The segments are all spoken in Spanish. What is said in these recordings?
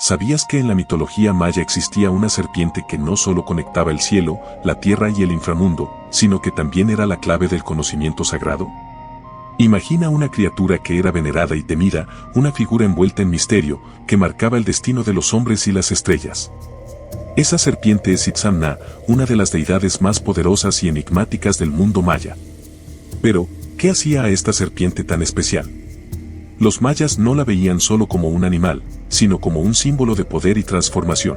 ¿Sabías que en la mitología maya existía una serpiente que no solo conectaba el cielo, la tierra y el inframundo, sino que también era la clave del conocimiento sagrado? Imagina una criatura que era venerada y temida, una figura envuelta en misterio, que marcaba el destino de los hombres y las estrellas. Esa serpiente es Itzamna, una de las deidades más poderosas y enigmáticas del mundo maya. Pero, ¿qué hacía a esta serpiente tan especial? Los mayas no la veían solo como un animal, sino como un símbolo de poder y transformación.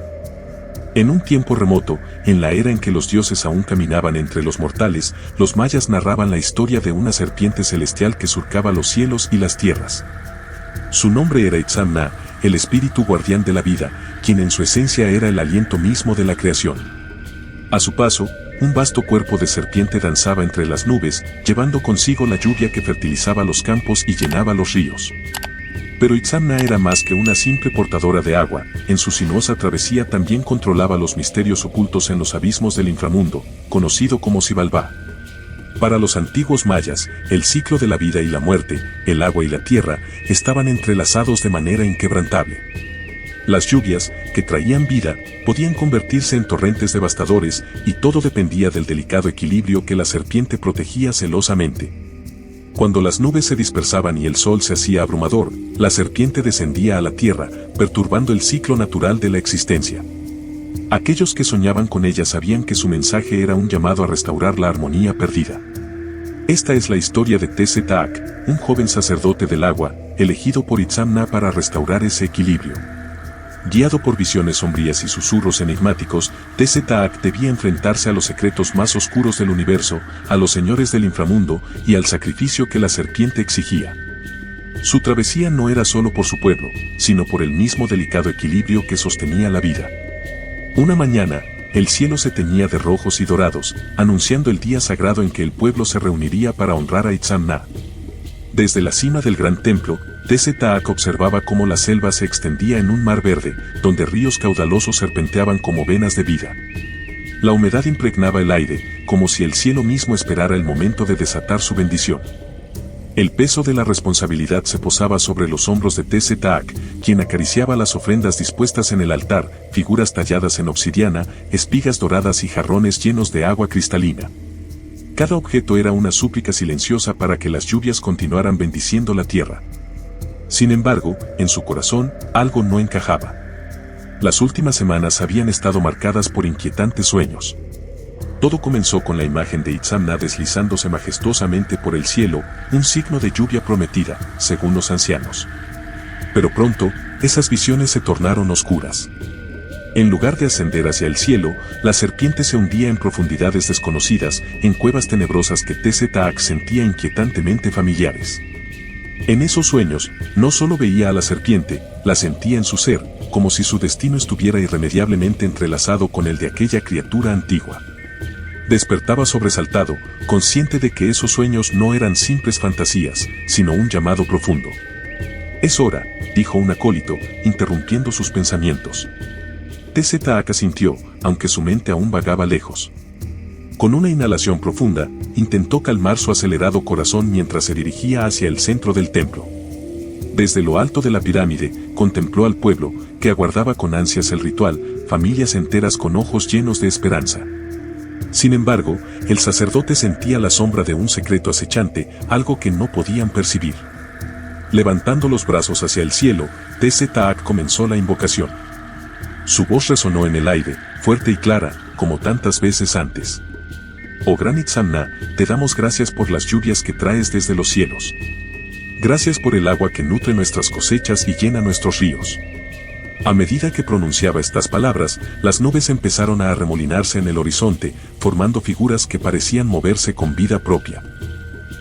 En un tiempo remoto, en la era en que los dioses aún caminaban entre los mortales, los mayas narraban la historia de una serpiente celestial que surcaba los cielos y las tierras. Su nombre era Itzamna, el espíritu guardián de la vida, quien en su esencia era el aliento mismo de la creación. A su paso, un vasto cuerpo de serpiente danzaba entre las nubes, llevando consigo la lluvia que fertilizaba los campos y llenaba los ríos. Pero Itzamna era más que una simple portadora de agua, en su sinuosa travesía también controlaba los misterios ocultos en los abismos del inframundo, conocido como Xibalbá. Para los antiguos mayas, el ciclo de la vida y la muerte, el agua y la tierra, estaban entrelazados de manera inquebrantable. Las lluvias, que traían vida, podían convertirse en torrentes devastadores, y todo dependía del delicado equilibrio que la serpiente protegía celosamente. Cuando las nubes se dispersaban y el sol se hacía abrumador, la serpiente descendía a la tierra, perturbando el ciclo natural de la existencia. Aquellos que soñaban con ella sabían que su mensaje era un llamado a restaurar la armonía perdida. Esta es la historia de Tezetac, un joven sacerdote del agua, elegido por Itzamna para restaurar ese equilibrio. Guiado por visiones sombrías y susurros enigmáticos, Tezetac debía enfrentarse a los secretos más oscuros del universo, a los señores del inframundo y al sacrificio que la serpiente exigía. Su travesía no era solo por su pueblo, sino por el mismo delicado equilibrio que sostenía la vida. Una mañana, el cielo se teñía de rojos y dorados, anunciando el día sagrado en que el pueblo se reuniría para honrar a Itzamna. Desde la cima del gran templo, Tezetac observaba cómo la selva se extendía en un mar verde, donde ríos caudalosos serpenteaban como venas de vida. La humedad impregnaba el aire, como si el cielo mismo esperara el momento de desatar su bendición. El peso de la responsabilidad se posaba sobre los hombros de Tezetac, quien acariciaba las ofrendas dispuestas en el altar, figuras talladas en obsidiana, espigas doradas y jarrones llenos de agua cristalina. Cada objeto era una súplica silenciosa para que las lluvias continuaran bendiciendo la tierra. Sin embargo, en su corazón, algo no encajaba. Las últimas semanas habían estado marcadas por inquietantes sueños. Todo comenzó con la imagen de Itzamna deslizándose majestuosamente por el cielo, un signo de lluvia prometida, según los ancianos. Pero pronto, esas visiones se tornaron oscuras. En lugar de ascender hacia el cielo, la serpiente se hundía en profundidades desconocidas, en cuevas tenebrosas que Tezetac sentía inquietantemente familiares. En esos sueños, no solo veía a la serpiente, la sentía en su ser, como si su destino estuviera irremediablemente entrelazado con el de aquella criatura antigua. Despertaba sobresaltado, consciente de que esos sueños no eran simples fantasías, sino un llamado profundo. «Es hora», dijo un acólito, interrumpiendo sus pensamientos. Tezetac asintió, aunque su mente aún vagaba lejos. Con una inhalación profunda, intentó calmar su acelerado corazón mientras se dirigía hacia el centro del templo. Desde lo alto de la pirámide, contempló al pueblo, que aguardaba con ansias el ritual, familias enteras con ojos llenos de esperanza. Sin embargo, el sacerdote sentía la sombra de un secreto acechante, algo que no podían percibir. Levantando los brazos hacia el cielo, Tezetac comenzó la invocación. Su voz resonó en el aire, fuerte y clara, como tantas veces antes. Oh gran Itzamna, te damos gracias por las lluvias que traes desde los cielos. Gracias por el agua que nutre nuestras cosechas y llena nuestros ríos. A medida que pronunciaba estas palabras, las nubes empezaron a arremolinarse en el horizonte, formando figuras que parecían moverse con vida propia.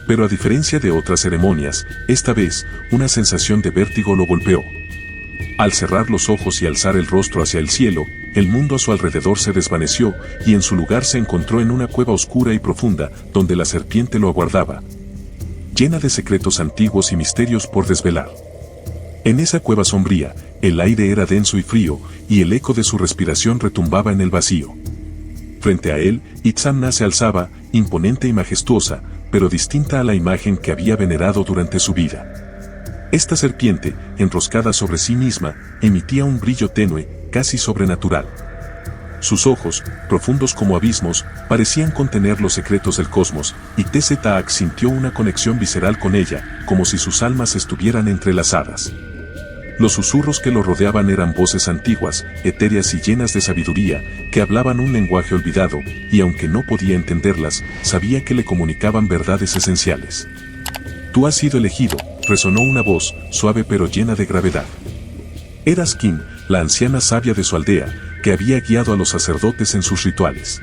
Pero a diferencia de otras ceremonias, esta vez, una sensación de vértigo lo golpeó. Al cerrar los ojos y alzar el rostro hacia el cielo, el mundo a su alrededor se desvaneció, y en su lugar se encontró en una cueva oscura y profunda, donde la serpiente lo aguardaba, llena de secretos antiguos y misterios por desvelar. En esa cueva sombría, el aire era denso y frío, y el eco de su respiración retumbaba en el vacío. Frente a él, Itzamna se alzaba, imponente y majestuosa, pero distinta a la imagen que había venerado durante su vida. Esta serpiente, enroscada sobre sí misma, emitía un brillo tenue, casi sobrenatural. Sus ojos, profundos como abismos, parecían contener los secretos del cosmos, y Tz'Ak sintió una conexión visceral con ella, como si sus almas estuvieran entrelazadas. Los susurros que lo rodeaban eran voces antiguas, etéreas y llenas de sabiduría, que hablaban un lenguaje olvidado, y aunque no podía entenderlas, sabía que le comunicaban verdades esenciales. «Tú has sido elegido», resonó una voz, suave pero llena de gravedad. Era Skin, la anciana sabia de su aldea, que había guiado a los sacerdotes en sus rituales.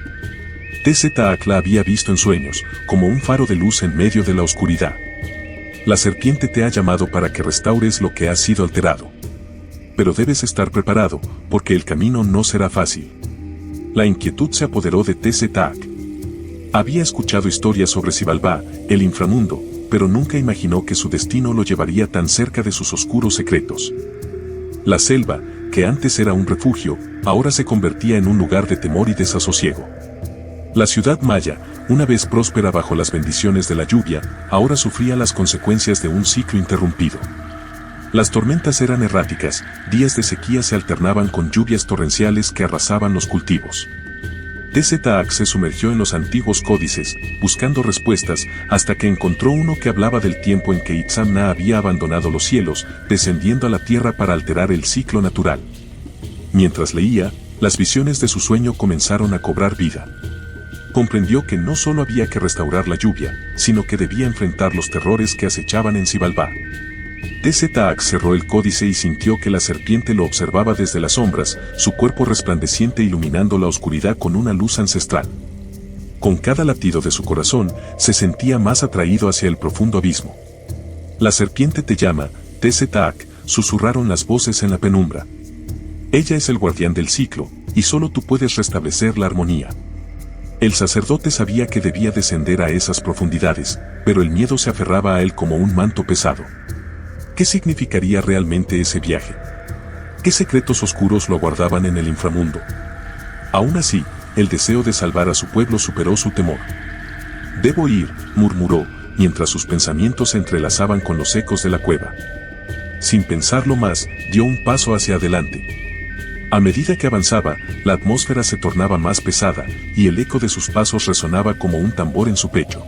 Tz'Ak la había visto en sueños, como un faro de luz en medio de la oscuridad. La serpiente te ha llamado para que restaures lo que ha sido alterado. Pero debes estar preparado, porque el camino no será fácil. La inquietud se apoderó de Tz'Ak. Había escuchado historias sobre Xibalbá, el inframundo, pero nunca imaginó que su destino lo llevaría tan cerca de sus oscuros secretos. La selva, que antes era un refugio, ahora se convertía en un lugar de temor y desasosiego. La ciudad maya, una vez próspera bajo las bendiciones de la lluvia, ahora sufría las consecuencias de un ciclo interrumpido. Las tormentas eran erráticas, días de sequía se alternaban con lluvias torrenciales que arrasaban los cultivos. Tz'Ak se sumergió en los antiguos códices, buscando respuestas, hasta que encontró uno que hablaba del tiempo en que Itzamna había abandonado los cielos, descendiendo a la tierra para alterar el ciclo natural. Mientras leía, las visiones de su sueño comenzaron a cobrar vida. Comprendió que no solo había que restaurar la lluvia, sino que debía enfrentar los terrores que acechaban en Xibalbá. Tz'Ak cerró el códice y sintió que la serpiente lo observaba desde las sombras, su cuerpo resplandeciente iluminando la oscuridad con una luz ancestral. Con cada latido de su corazón, se sentía más atraído hacia el profundo abismo. «La serpiente te llama, Tz'Ak», susurraron las voces en la penumbra. «Ella es el guardián del ciclo, y solo tú puedes restablecer la armonía». El sacerdote sabía que debía descender a esas profundidades, pero el miedo se aferraba a él como un manto pesado. ¿Qué significaría realmente ese viaje? ¿Qué secretos oscuros lo aguardaban en el inframundo? Aún así, el deseo de salvar a su pueblo superó su temor. «Debo ir», murmuró, mientras sus pensamientos se entrelazaban con los ecos de la cueva. Sin pensarlo más, dio un paso hacia adelante. A medida que avanzaba, la atmósfera se tornaba más pesada, y el eco de sus pasos resonaba como un tambor en su pecho.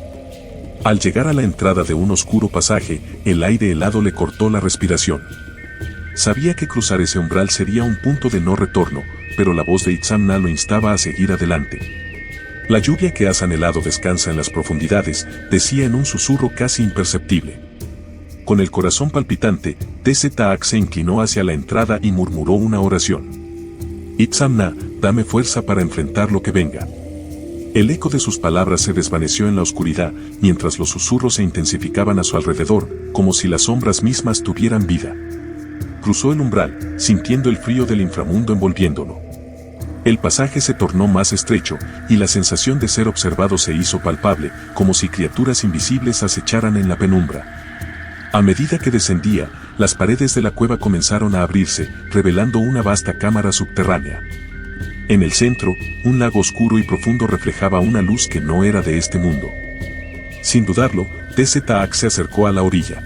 Al llegar a la entrada de un oscuro pasaje, el aire helado le cortó la respiración. Sabía que cruzar ese umbral sería un punto de no retorno, pero la voz de Itzamna lo instaba a seguir adelante. «La lluvia que has anhelado descansa en las profundidades», decía en un susurro casi imperceptible. Con el corazón palpitante, Tz'Ak se inclinó hacia la entrada y murmuró una oración. «Itzamna, dame fuerza para enfrentar lo que venga». El eco de sus palabras se desvaneció en la oscuridad, mientras los susurros se intensificaban a su alrededor, como si las sombras mismas tuvieran vida. Cruzó el umbral, sintiendo el frío del inframundo envolviéndolo. El pasaje se tornó más estrecho, y la sensación de ser observado se hizo palpable, como si criaturas invisibles acecharan en la penumbra. A medida que descendía, las paredes de la cueva comenzaron a abrirse, revelando una vasta cámara subterránea. En el centro, un lago oscuro y profundo reflejaba una luz que no era de este mundo. Sin dudarlo, Tz'Ak se acercó a la orilla.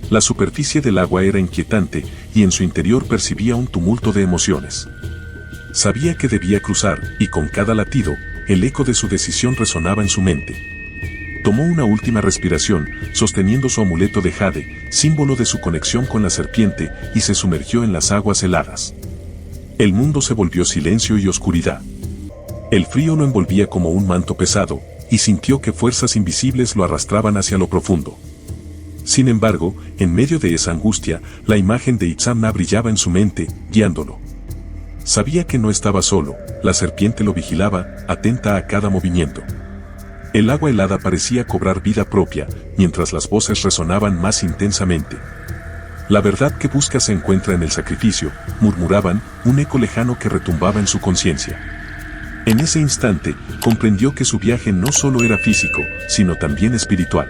La superficie del agua era inquietante, y en su interior percibía un tumulto de emociones. Sabía que debía cruzar, y con cada latido, el eco de su decisión resonaba en su mente. Tomó una última respiración, sosteniendo su amuleto de jade, símbolo de su conexión con la serpiente, y se sumergió en las aguas heladas. El mundo se volvió silencio y oscuridad. El frío lo envolvía como un manto pesado, y sintió que fuerzas invisibles lo arrastraban hacia lo profundo. Sin embargo, en medio de esa angustia, la imagen de Itzamna brillaba en su mente, guiándolo. Sabía que no estaba solo, la serpiente lo vigilaba, atenta a cada movimiento. El agua helada parecía cobrar vida propia, mientras las voces resonaban más intensamente. «La verdad que busca se encuentra en el sacrificio», murmuraban, un eco lejano que retumbaba en su conciencia. En ese instante, comprendió que su viaje no solo era físico, sino también espiritual.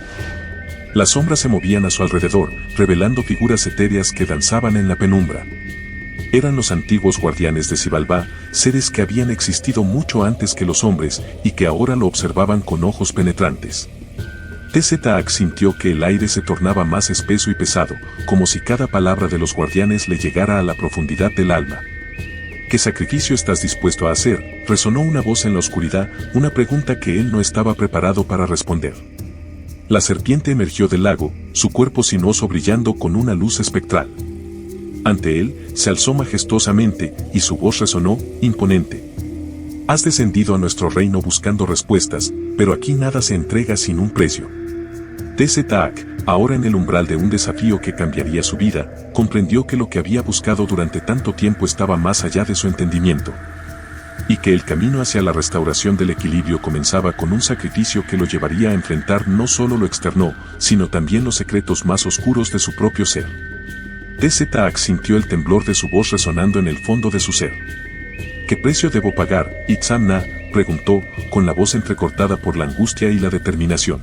Las sombras se movían a su alrededor, revelando figuras etéreas que danzaban en la penumbra. Eran los antiguos guardianes de Xibalbá, seres que habían existido mucho antes que los hombres y que ahora lo observaban con ojos penetrantes. Tza'ak sintió que el aire se tornaba más espeso y pesado, como si cada palabra de los guardianes le llegara a la profundidad del alma. ¿Qué sacrificio estás dispuesto a hacer?, resonó una voz en la oscuridad, una pregunta que él no estaba preparado para responder. La serpiente emergió del lago, su cuerpo sinuoso brillando con una luz espectral. Ante él, se alzó majestuosamente, y su voz resonó, imponente. Has descendido a nuestro reino buscando respuestas, pero aquí nada se entrega sin un precio. Tza'ak, ahora en el umbral de un desafío que cambiaría su vida, comprendió que lo que había buscado durante tanto tiempo estaba más allá de su entendimiento. Y que el camino hacia la restauración del equilibrio comenzaba con un sacrificio que lo llevaría a enfrentar no solo lo externo, sino también los secretos más oscuros de su propio ser. Tza'ak sintió el temblor de su voz resonando en el fondo de su ser. ¿Qué precio debo pagar?, Itzamna preguntó, con la voz entrecortada por la angustia y la determinación.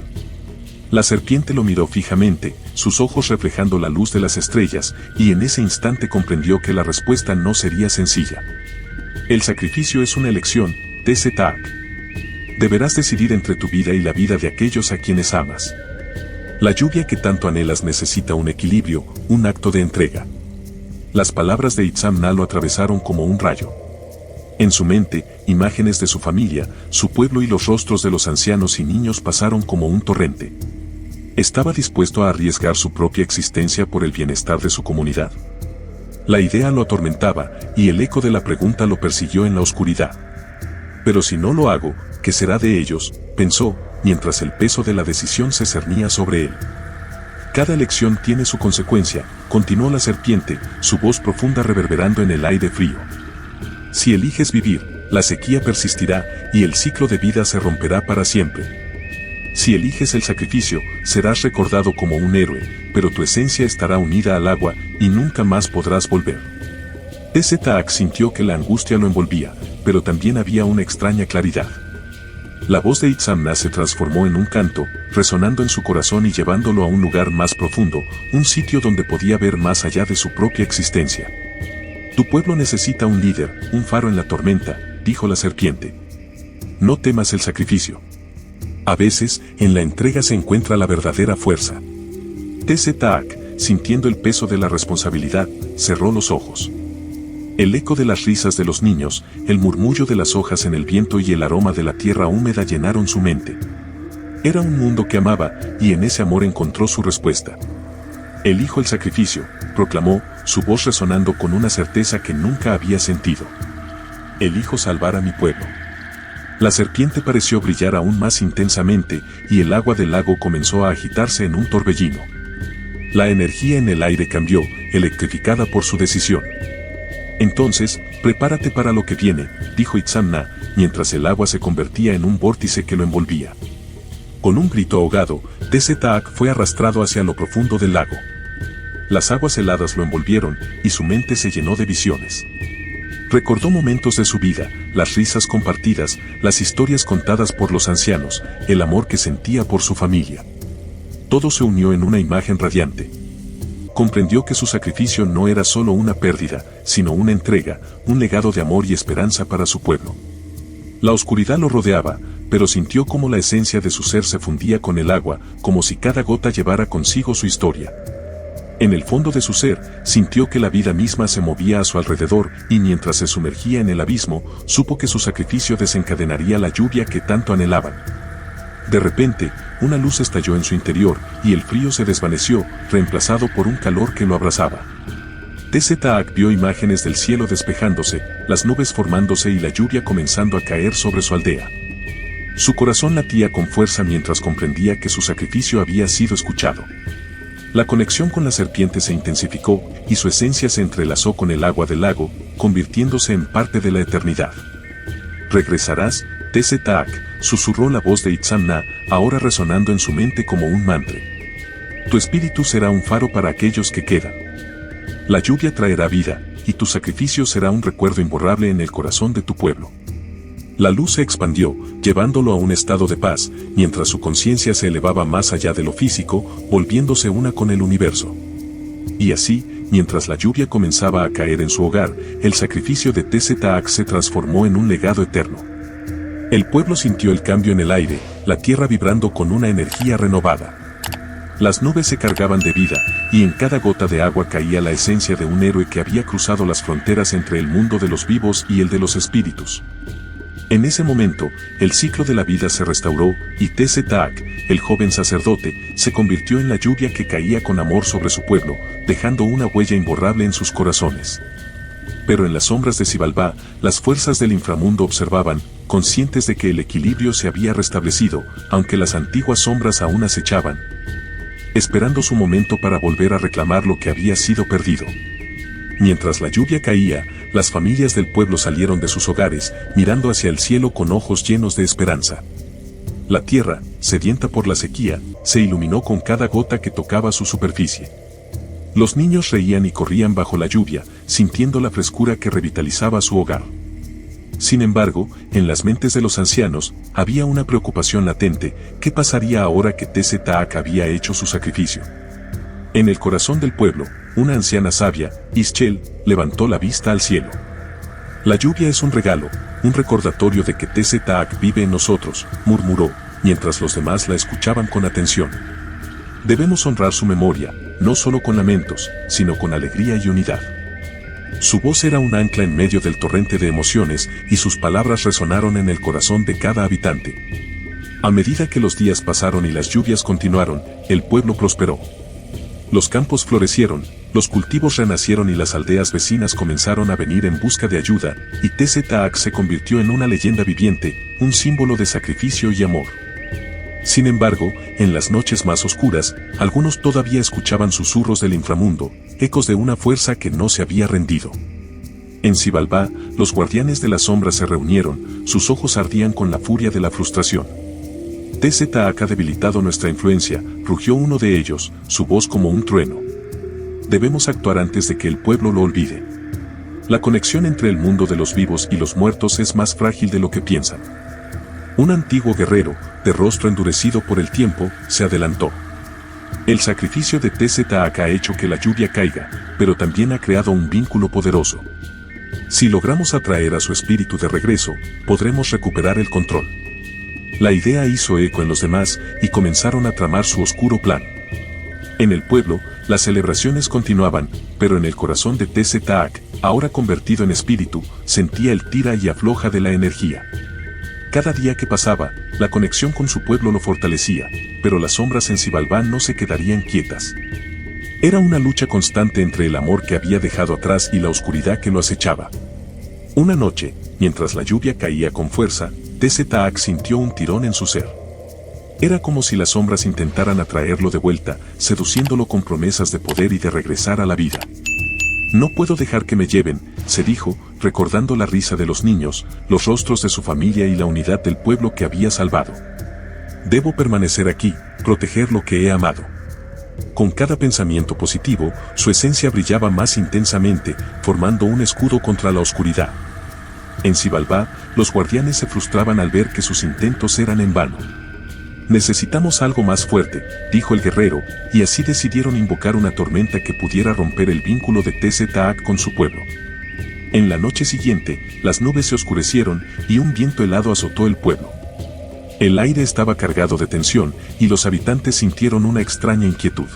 La serpiente lo miró fijamente, sus ojos reflejando la luz de las estrellas, y en ese instante comprendió que la respuesta no sería sencilla. El sacrificio es una elección, Tza'ak. Deberás decidir entre tu vida y la vida de aquellos a quienes amas. La lluvia que tanto anhelas necesita un equilibrio, un acto de entrega. Las palabras de Itzamna lo atravesaron como un rayo. En su mente, imágenes de su familia, su pueblo y los rostros de los ancianos y niños pasaron como un torrente. ¿Estaba dispuesto a arriesgar su propia existencia por el bienestar de su comunidad? La idea lo atormentaba, y el eco de la pregunta lo persiguió en la oscuridad. Pero si no lo hago, ¿qué será de ellos?, pensó, mientras el peso de la decisión se cernía sobre él. Cada elección tiene su consecuencia, continuó la serpiente, su voz profunda reverberando en el aire frío. Si eliges vivir, la sequía persistirá, y el ciclo de vida se romperá para siempre. Si eliges el sacrificio, serás recordado como un héroe, pero tu esencia estará unida al agua, y nunca más podrás volver. Tza'ak sintió que la angustia lo envolvía, pero también había una extraña claridad. La voz de Itzamna se transformó en un canto, resonando en su corazón y llevándolo a un lugar más profundo, un sitio donde podía ver más allá de su propia existencia. Tu pueblo necesita un líder, un faro en la tormenta, dijo la serpiente. No temas el sacrificio. A veces, en la entrega se encuentra la verdadera fuerza. Tza'ak, sintiendo el peso de la responsabilidad, cerró los ojos. El eco de las risas de los niños, el murmullo de las hojas en el viento y el aroma de la tierra húmeda llenaron su mente. Era un mundo que amaba, y en ese amor encontró su respuesta. Elijo el sacrificio, proclamó, su voz resonando con una certeza que nunca había sentido. Elijo salvar a mi pueblo. La serpiente pareció brillar aún más intensamente, y el agua del lago comenzó a agitarse en un torbellino. La energía en el aire cambió, electrificada por su decisión. Entonces, prepárate para lo que viene, dijo Itzamna, mientras el agua se convertía en un vórtice que lo envolvía. Con un grito ahogado, Tza'ak fue arrastrado hacia lo profundo del lago. Las aguas heladas lo envolvieron, y su mente se llenó de visiones. Recordó momentos de su vida, las risas compartidas, las historias contadas por los ancianos, el amor que sentía por su familia. Todo se unió en una imagen radiante. Comprendió que su sacrificio no era solo una pérdida, sino una entrega, un legado de amor y esperanza para su pueblo. La oscuridad lo rodeaba, pero sintió como la esencia de su ser se fundía con el agua, como si cada gota llevara consigo su historia. En el fondo de su ser, sintió que la vida misma se movía a su alrededor, y mientras se sumergía en el abismo, supo que su sacrificio desencadenaría la lluvia que tanto anhelaban. De repente, una luz estalló en su interior, y el frío se desvaneció, reemplazado por un calor que lo abrazaba. Tza'ak vio imágenes del cielo despejándose, las nubes formándose y la lluvia comenzando a caer sobre su aldea. Su corazón latía con fuerza mientras comprendía que su sacrificio había sido escuchado. La conexión con la serpiente se intensificó, y su esencia se entrelazó con el agua del lago, convirtiéndose en parte de la eternidad. ¿Regresarás, Tza'ak?, susurró la voz de Itzamna, ahora resonando en su mente como un mantra. Tu espíritu será un faro para aquellos que quedan. La lluvia traerá vida, y tu sacrificio será un recuerdo imborrable en el corazón de tu pueblo. La luz se expandió, llevándolo a un estado de paz, mientras su conciencia se elevaba más allá de lo físico, volviéndose una con el universo. Y así, mientras la lluvia comenzaba a caer en su hogar, el sacrificio de Tza'ak se transformó en un legado eterno. El pueblo sintió el cambio en el aire, la tierra vibrando con una energía renovada. Las nubes se cargaban de vida, y en cada gota de agua caía la esencia de un héroe que había cruzado las fronteras entre el mundo de los vivos y el de los espíritus. En ese momento, el ciclo de la vida se restauró, y Tese-Taak, el joven sacerdote, se convirtió en la lluvia que caía con amor sobre su pueblo, dejando una huella imborrable en sus corazones. Pero en las sombras de Xibalbá, las fuerzas del inframundo observaban, conscientes de que el equilibrio se había restablecido, aunque las antiguas sombras aún acechaban, esperando su momento para volver a reclamar lo que había sido perdido. Mientras la lluvia caía, las familias del pueblo salieron de sus hogares, mirando hacia el cielo con ojos llenos de esperanza. La tierra, sedienta por la sequía, se iluminó con cada gota que tocaba su superficie. Los niños reían y corrían bajo la lluvia, sintiendo la frescura que revitalizaba su hogar. Sin embargo, en las mentes de los ancianos, había una preocupación latente: ¿qué pasaría ahora que Tese-Taak había hecho su sacrificio? En el corazón del pueblo, una anciana sabia, Ischel, levantó la vista al cielo. La lluvia es un regalo, un recordatorio de que Tese-Taak vive en nosotros, murmuró, mientras los demás la escuchaban con atención. Debemos honrar su memoria, no solo con lamentos, sino con alegría y unidad. Su voz era un ancla en medio del torrente de emociones, y sus palabras resonaron en el corazón de cada habitante. A medida que los días pasaron y las lluvias continuaron, el pueblo prosperó. Los campos florecieron, los cultivos renacieron y las aldeas vecinas comenzaron a venir en busca de ayuda, y Tese-Taak se convirtió en una leyenda viviente, un símbolo de sacrificio y amor. Sin embargo, en las noches más oscuras, algunos todavía escuchaban susurros del inframundo, ecos de una fuerza que no se había rendido. En Xibalbá, los guardianes de las sombras se reunieron, sus ojos ardían con la furia de la frustración. Tese-Taak ha debilitado nuestra influencia, rugió uno de ellos, su voz como un trueno. Debemos actuar antes de que el pueblo lo olvide. La conexión entre el mundo de los vivos y los muertos es más frágil de lo que piensan. Un antiguo guerrero, de rostro endurecido por el tiempo, se adelantó. El sacrificio de Tese-Taak ha hecho que la lluvia caiga, pero también ha creado un vínculo poderoso. Si logramos atraer a su espíritu de regreso, podremos recuperar el control. La idea hizo eco en los demás, y comenzaron a tramar su oscuro plan. En el pueblo, las celebraciones continuaban, pero en el corazón de Tese-Taak, ahora convertido en espíritu, sentía el tira y afloja de la energía. Cada día que pasaba, la conexión con su pueblo lo fortalecía, pero las sombras en Xibalbá no se quedarían quietas. Era una lucha constante entre el amor que había dejado atrás y la oscuridad que lo acechaba. Una noche, mientras la lluvia caía con fuerza, Tese-Taak sintió un tirón en su ser. Era como si las sombras intentaran atraerlo de vuelta, seduciéndolo con promesas de poder y de regresar a la vida. No puedo dejar que me lleven, se dijo, recordando la risa de los niños, los rostros de su familia y la unidad del pueblo que había salvado. Debo permanecer aquí, proteger lo que he amado. Con cada pensamiento positivo, su esencia brillaba más intensamente, formando un escudo contra la oscuridad. En Xibalbá, los guardianes se frustraban al ver que sus intentos eran en vano. Necesitamos algo más fuerte, dijo el guerrero, y así decidieron invocar una tormenta que pudiera romper el vínculo de Tese-Taak con su pueblo. En la noche siguiente, las nubes se oscurecieron y un viento helado azotó el pueblo. El aire estaba cargado de tensión y los habitantes sintieron una extraña inquietud.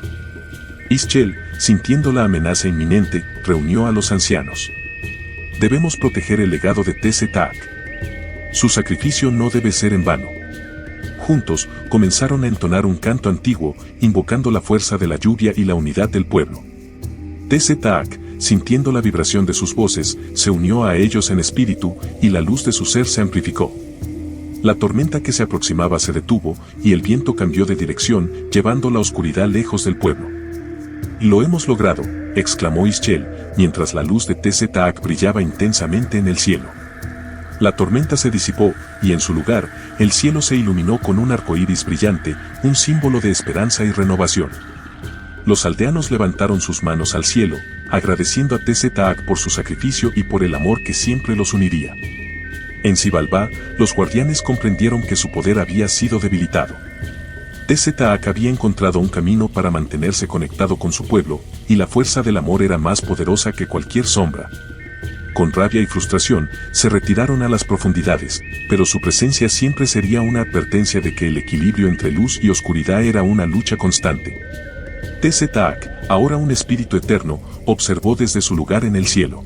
Ischel, sintiendo la amenaza inminente, reunió a los ancianos. Debemos proteger el legado de Tese-Taak. Su sacrificio no debe ser en vano. Juntos, comenzaron a entonar un canto antiguo, invocando la fuerza de la lluvia y la unidad del pueblo. Tese-Taak, sintiendo la vibración de sus voces, se unió a ellos en espíritu, y la luz de su ser se amplificó. La tormenta que se aproximaba se detuvo, y el viento cambió de dirección, llevando la oscuridad lejos del pueblo. «Lo hemos logrado», exclamó Ischel, mientras la luz de Tese-Taak brillaba intensamente en el cielo. La tormenta se disipó, y en su lugar, el cielo se iluminó con un arco iris brillante, un símbolo de esperanza y renovación. Los aldeanos levantaron sus manos al cielo, agradeciendo a Tese-Taak por su sacrificio y por el amor que siempre los uniría. En Xibalbá, los guardianes comprendieron que su poder había sido debilitado. Tese-Taak había encontrado un camino para mantenerse conectado con su pueblo, y la fuerza del amor era más poderosa que cualquier sombra. con rabia y frustración, se retiraron a las profundidades, pero su presencia siempre sería una advertencia de que el equilibrio entre luz y oscuridad era una lucha constante. Tz'ak, ahora un espíritu eterno, observó desde su lugar en el cielo.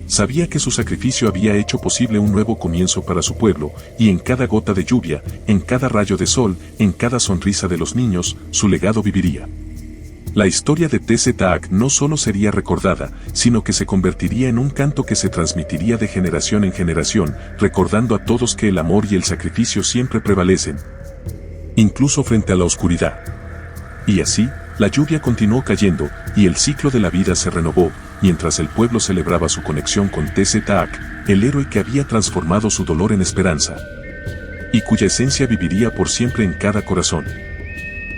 Sabía que su sacrificio había hecho posible un nuevo comienzo para su pueblo, y en cada gota de lluvia, en cada rayo de sol, en cada sonrisa de los niños, su legado viviría. La historia de Tz'ak no solo sería recordada, sino que se convertiría en un canto que se transmitiría de generación en generación, recordando a todos que el amor y el sacrificio siempre prevalecen, incluso frente a la oscuridad. Y así, la lluvia continuó cayendo, y el ciclo de la vida se renovó, mientras el pueblo celebraba su conexión con Tz'ak, el héroe que había transformado su dolor en esperanza, y cuya esencia viviría por siempre en cada corazón.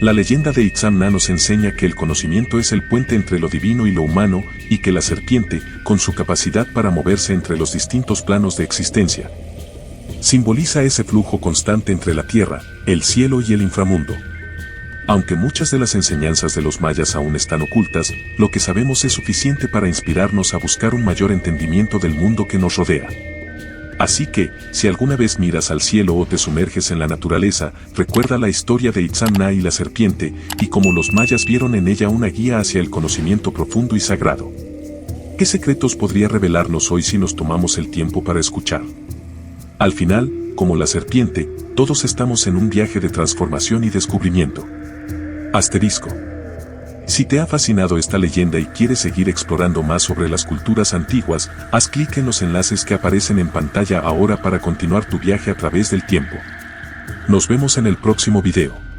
La leyenda de Itzamna nos enseña que el conocimiento es el puente entre lo divino y lo humano, y que la serpiente, con su capacidad para moverse entre los distintos planos de existencia, simboliza ese flujo constante entre la tierra, el cielo y el inframundo. Aunque muchas de las enseñanzas de los mayas aún están ocultas, lo que sabemos es suficiente para inspirarnos a buscar un mayor entendimiento del mundo que nos rodea. Así que, si alguna vez miras al cielo o te sumerges en la naturaleza, recuerda la historia de Itzamna y la serpiente, y cómo los mayas vieron en ella una guía hacia el conocimiento profundo y sagrado. ¿Qué secretos podría revelarnos hoy si nos tomamos el tiempo para escuchar? Al final, como la serpiente, todos estamos en un viaje de transformación y descubrimiento. Asterisco. Si te ha fascinado esta leyenda y quieres seguir explorando más sobre las culturas antiguas, haz clic en los enlaces que aparecen en pantalla ahora para continuar tu viaje a través del tiempo. Nos vemos en el próximo video.